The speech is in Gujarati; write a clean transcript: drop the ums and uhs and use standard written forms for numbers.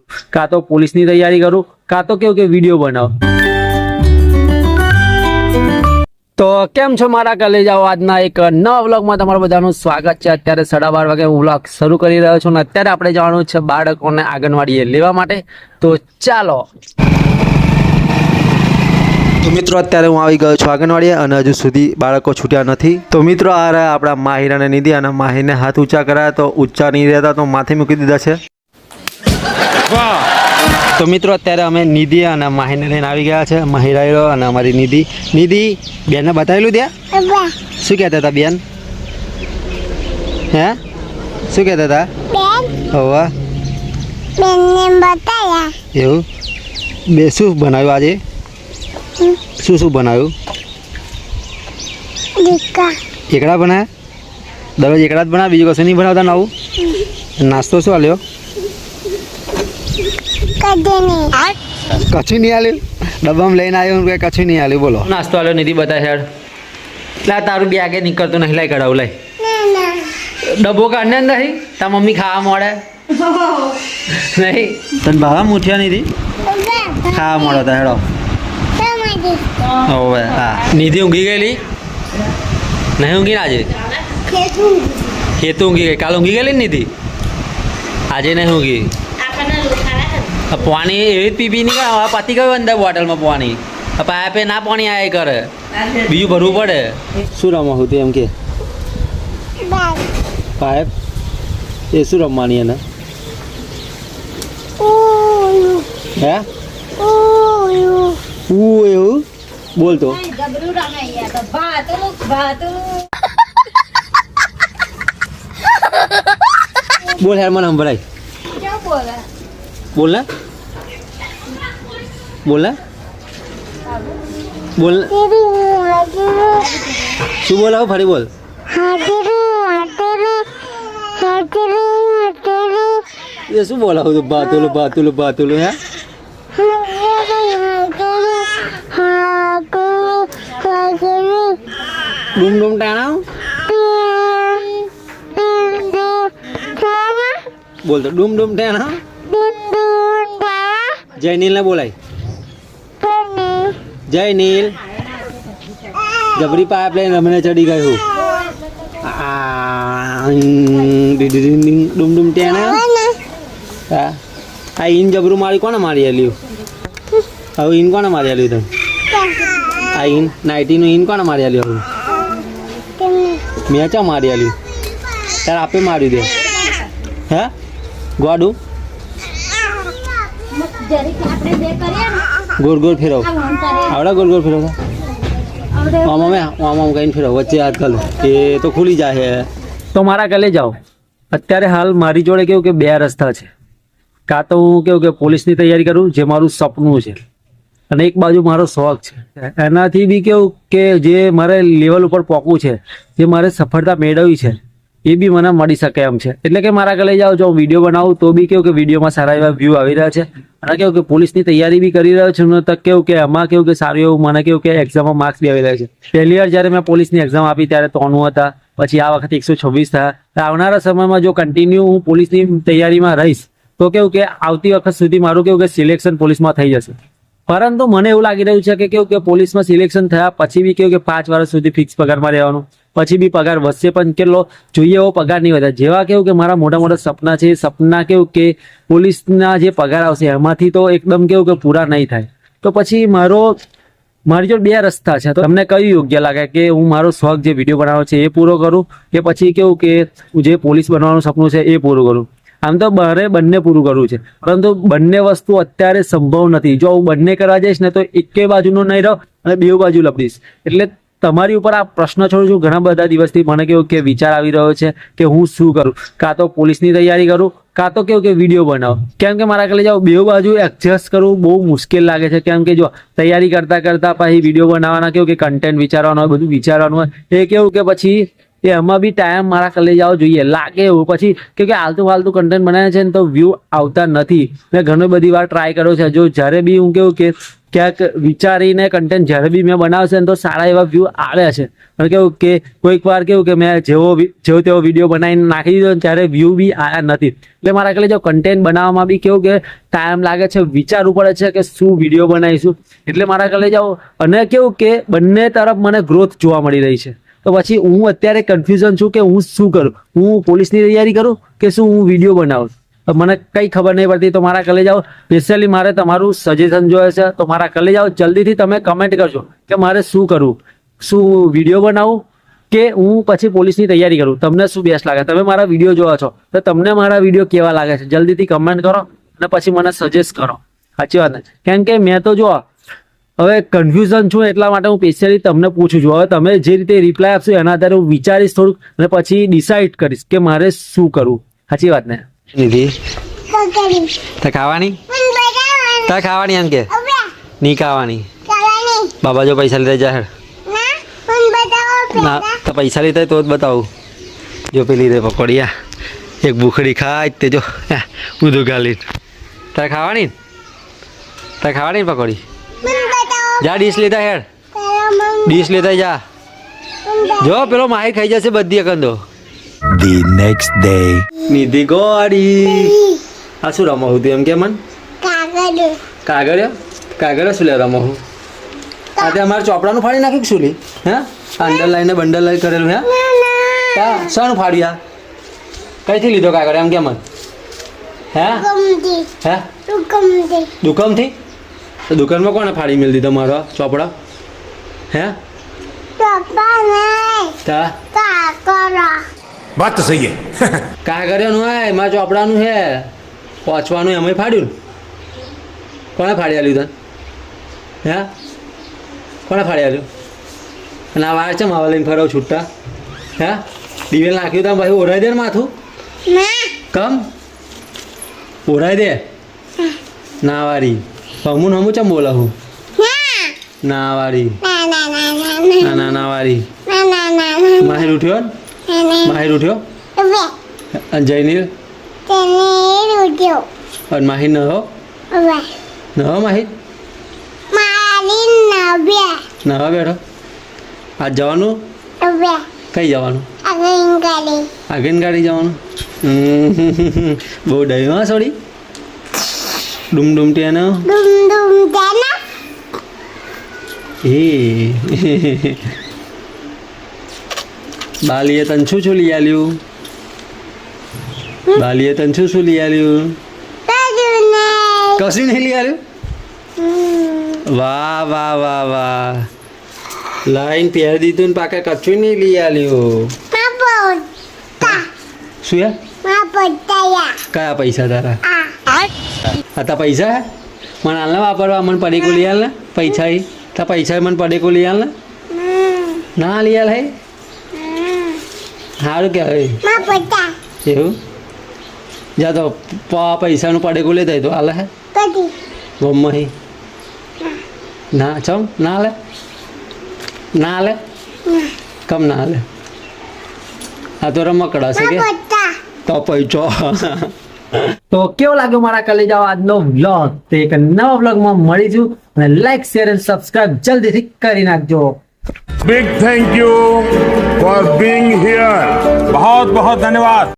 કાં તો પોલીસની તૈયારી કરું, કાં તો કેવું કે વિડીયો બનાવું. તો કેમ છો મારા કલેજાઓ, આજના એક નવા વ્લોગમાં તમારું બધાનું સ્વાગત છે. અત્યારે 12:30 વાગે હું વ્લોગ શરૂ કરી રહ્યો છું અને અત્યારે આપણે જવાનું છે બાળકોને આંગણવાડીએ લેવા માટે. તો ચાલો. તો મિત્રો અત્યારે હું આવી ગયો છું આંગણવાડીએ અને હજુ સુધી બાળકો છૂટ્યા નથી. તો મિત્રો આ રહ્યા આપણા માહિર અને નિધિ, અને માહિરને હાથ ઊંચા કરાયા તો ઊંચા નહીં રહેતા તો માથે મૂકી દીધા છે. તો મિત્રો અત્યારે અમે નિધિ અને માહિરને લઈને આવી ગયા છે. માહિર આવ્યો અને અમારી નિધિ બેનને બતાવેલું ત્યાં શું કહેતા હતા બેન? હે શું કહેતા હતા? હોવા એવું બે શું બનાવ્યું આજે? શું બનાવ્યું? એકડા બનાવ્યા? દરરોજ એકડા જ બનાવે, બીજું કશું નહીં બનાવતા નવું? નાસ્તો શું આલ્યો? કશું નહીં આલ્યું? ડબ્બામાં લઈને આવ્યો કે કશું નહીં આલ્યું? બોલો. નાસ્તો આલ્યો નિધિ બતા હેડ. એટલે તારું બી આગે નીકળતું નહીં, લાઈ કઢાવું લાઈ. ડબ્બો કાઢને નહીં, તાર મમ્મી ખાવા મળે નહીં? તને ભાવા મુઠિયા નિધિ ખાવા મળે તા હેડો. હવે હા નિધિ ઊંઘી ગયેલી નહીં? ઊંઘી ને આજે ખેતું ઊંઘી ગઈ. કાલે ઊંઘી ગયેલી ને નિધિ? આજે નહીં ઊંઘી? પાણી એવી જ પીપી નહીં કરે. પતી ગયું અંદર બોટલમાં પાણી. પાઇપે ના પાણી આવે કરે, બીજું ભરવું પડે. શું રમવા હું એમ કે પાઇપ એ શું રમવાની એને? હે એવું બોલતો બોલ યાર, મને સંભળાય. બોલ ને બોલ ને બોલ. શું બોલાવો? ફરી બોલ. એ શું બોલાવું તું? બાતુલું હે? ડૂમ ટાણા બોલતો. ડૂમ ટાણા. જય નીલ ને બોલાય. જય નીલ જબરી પાઇપ લઈને રમને ચડી ગયું. ડૂમ ટાણા. હા આ ઈન જબરું મારી કોને મારી આલ્યું? હવે ઈન કોને મારી આલ્યું? તમે આ ઈન નાઇટીનું ઈન કોને મારી આલ્યું? મેં ચા મારી આલ્યું? તારે આપે મારી દે. હે ગોડું ગોળ ફેરવ આવડે? ગોળ ફેરવતા આમ કહીને ફેરવ વચ્ચે આજકાલ એ તો ખુલી જાય. તો મારા ગલે જાઓ. અત્યારે હાલ મારી જોડે કેવું કે બે રસ્તા છે. કાં તો હું કેવું કે પોલીસની તૈયારી કરું, જે મારું સપનું છે, અને એક બાજુ મારો શોખ છે. એનાથી બી કેવું કે જે મારે લેવલ ઉપર પહોંચવું છે, જે મારે સફળતા મેળવવી છે, એ બી મને મળી શકે એમ છે. એટલે કે મારા ગલે જાઓ, જો હું વિડીયો બનાવું તો બી કેવું કે વિડીયોમાં સારા એવા વ્યૂ આવી રહ્યા છે, અને કેવું કે પોલીસની તૈયારી બી કરી રહ્યો છું. તો કેવું કે એમાં કેવું કે સારું એવું મને કેવું કે એક્ઝામમાં માર્ક્સ બી આવી રહ્યા છે. પહેલી વાર જ્યારે મેં પોલીસની એક્ઝામ આપી ત્યારે 93 હતા, પછી આ વખતે 126 થયા. આવનારા સમયમાં જો કન્ટિન્યુ હું પોલીસની તૈયારીમાં રહીશ તો કેવું કે આવતી વખત સુધી મારું કેવું કે સિલેક્શન પોલીસમાં થઈ જશે. પરંતુ મને એવું લાગી રહ્યું છે કે કેવું કે પોલીસમાં સિલેક્શન થયા પછી બી કેવું કે 5 વર્ષ સુધી ફિક્સ પગારમાં રહેવાનું, પછી બી પગાર વધશે પણ કેટલો જોઈએ એવો પગાર નહીં વધે. જેવા કેવું કે મારા મોટા સપના છે, સપના કેવું કે પોલીસના જે પગાર આવશે એમાંથી તો એકદમ કેવું કે પૂરા નહીં થાય. તો પછી મારી જો બે રસ્તા છે. તો તમને કયું યોગ્ય લાગે કે હું મારો શોખ જે વિડીયો બનાવવાનો છે એ પૂરો કરું, કે પછી કેવું કે જે પોલીસ બનવાનું સપનું છે એ પૂરું કરું? આમ તો બંને પૂરું કરવું છે, પરંતુ બંને વસ્તુ અત્યારે સંભવ નથી. જો હું બંને કરવા જઈશ ને તો એકે બાજુનો નહીં રહો અને બે બાજુ લપડીશ. એટલે તમારી ઉપર આ પ્રશ્ન છોડું છું. ઘણા બધા દિવસથી મને કેવું કે વિચાર આવી રહ્યો છે કે હું શું કરું, કાં તો પોલીસની તૈયારી કરું, કાં તો કેવું કે વિડીયો બનાવો. કેમ કે મારા કલે જાઓ બે બાજુ એડજસ્ટ કરવું બહુ મુશ્કેલ લાગે છે. કેમ કે જો તૈયારી કરતા પછી વિડીયો બનાવવાના કેવું કે કન્ટેન્ટ વિચારવાનું હોય, બધું વિચારવાનું હોય, એ કેવું કે પછી એમાં બી ટાઈમ મારા કલે જાઓ જોઈએ લાગે એવું. પછી કે આલતું કન્ટેન્ટ બનાવે છે ને તો વ્યૂ આવતા નથી. મેં ઘણી બધી વાર ટ્રાય કર્યો છે. જો જ્યારે બી હું કેવું કે ક્યાંક વિચારીને કન્ટેન્ટ જ્યારે બી મેં બનાવશે ને તો સારા એવા વ્યૂ આવ્યા છે. પણ કેવું કે કોઈક વાર કેવું કે મેં જેવો તેવો વિડીયો બનાવીને નાખી દીધો ને ત્યારે વ્યૂ બી આવ્યા નથી. એટલે મારા કલે જો કન્ટેન્ટ બનાવવામાં બી કેવું કે ટાઈમ લાગે છે, વિચારવું પડે છે કે શું વિડીયો બનાવીશું. એટલે મારા કલે જાઓ અને કેવું કે બંને તરફ મને ગ્રોથ જોવા મળી રહી છે. તો પછી હું અત્યારે કન્ફ્યુઝન છું કે હું શું કરું, હું પોલીસની તૈયારી કરું કે શું હું વિડીયો બનાવું. મને કંઈ ખબર નહીં પડતી. તો મારા કલે જાઓ, સ્પેશિયલી મારે તમારું સજેશન જોઈએ છે. તો મારા કલે જાઓ, જલ્દીથી તમે કમેન્ટ કરજો કે મારે શું કરવું, શું વિડીયો બનાવું કે હું પછી પોલીસની તૈયારી કરું. તમને શું બેસ્ટ લાગે? તમે મારા વિડીયો જોવા છો તો તમને મારા વિડીયો કેવા લાગે છે જલ્દીથી કમેન્ટ કરો અને પછી મને સજેસ્ટ કરો. સાચી વાત ને? કેમ કે મેં તો જો હવે કન્ફ્યુઝન છું એટલા માટે હું સ્પેશિયલી તમને પૂછું છું. હવે તમે જે રીતે રિપ્લાય આપશો એના આધારે હું વિચારીશ થોડુંક અને પછી ડિસાઇડ કરીશ કે મારે શું કરવું. સાચી વાત ને? નિધિ તો ખાવાની તા ખાવાની એમ કે નહીં ખાવાની. બાબા જો પૈસા લીધા જાહેર ના તો પૈસા લીધા તો જ બતાવું. જો પેલી રે પકોડિયા એક ભૂખડી ખાય તે જો ઊંધું ગાલી તારે ખાવાની પકોડી. જા ડીશ લેતા હેડ, ડીશ લેતા જા. જો પેલો માહી ખાઈ જશે બધી અકંદો. The next day. નિધિ ગોળી આ શું રમો હતું એમ કે મન કાગળ શું લે રમો હું? આ તે અમારે ચોપડાનું ફાડી નાખ્યું કે શું લી? હે અંડર લાઈને બંડલ લાઈ કરેલું? હે હા શાનું ફાડ્યું? આ કઈથી લીધો કાગળ એમ કે મન? હે દુકાનથી? તો દુકાનમાં કોને ફાડી મેળ દીધો મારો ચોપડા? હે बात तो सही है. કાગળનું હે એમાં ચોપડાનું હે પહોંચવાનું એમાં ફાડ્યું. કોને ફાડી આલ્યું તને? હે કોને ફાડી આલ્યું? અને આ વાર ચમ આવા લઈને ફરો છૂટા? હે દિવેલ નાખ્યું તા ભાઈ ઓરાઈ દે ને માથું. કમ ઓરાઈ દે ના વારી હમું હમું ચમ બોલાવું ના વારી ના વારી માહિર ઉઠ્યો અને જયનીલ અને માહિર ન હો માહિર ન હો બેઠો. આજ જવાનું કઈ જવાનું? આગળ ગાડી જવાનું. બહુ ડરી હા સોરી ડુમ ડુમ ટેનો એ બાલીએ તને શું લઈ આલ્યું? બાલીએ તને શું લઈ આલ્યું? કશું નહીં લઈ આલ્યું? વાહ વાહ વાહ વાહ લાઈન પહેરી દીધું ને પાકે કશું નહીં લઈ આલ્યું. શું યાર કયા પૈસા તારા? હતા પૈસા મને હાલ ને વાપરવા મને પડીકો લઈ આલ ને પૈસા તા પૈસા મને પડીકો લઈ આલ ને ના લઈ આલ હે સારું કહેવાય એવું. જા તો પૈસાનું પડેકું લેતા તો હાલે હે ગમમાં ના ચમ ના હાલે કમ ના હાલે? આ તો રમકડા છે કે તો પૈસો. તો કેવો લાગ્યો મારા કલેજાઓ આજનો વ્લોગ? તો એક નવા વ્લોગમાં મળીશું અને લાઈક શેર અને સબસ્ક્રાઇબ જલ્દીથી કરી નાખજો. Big thank you for being here. बहुत बहुत धन्यवाद.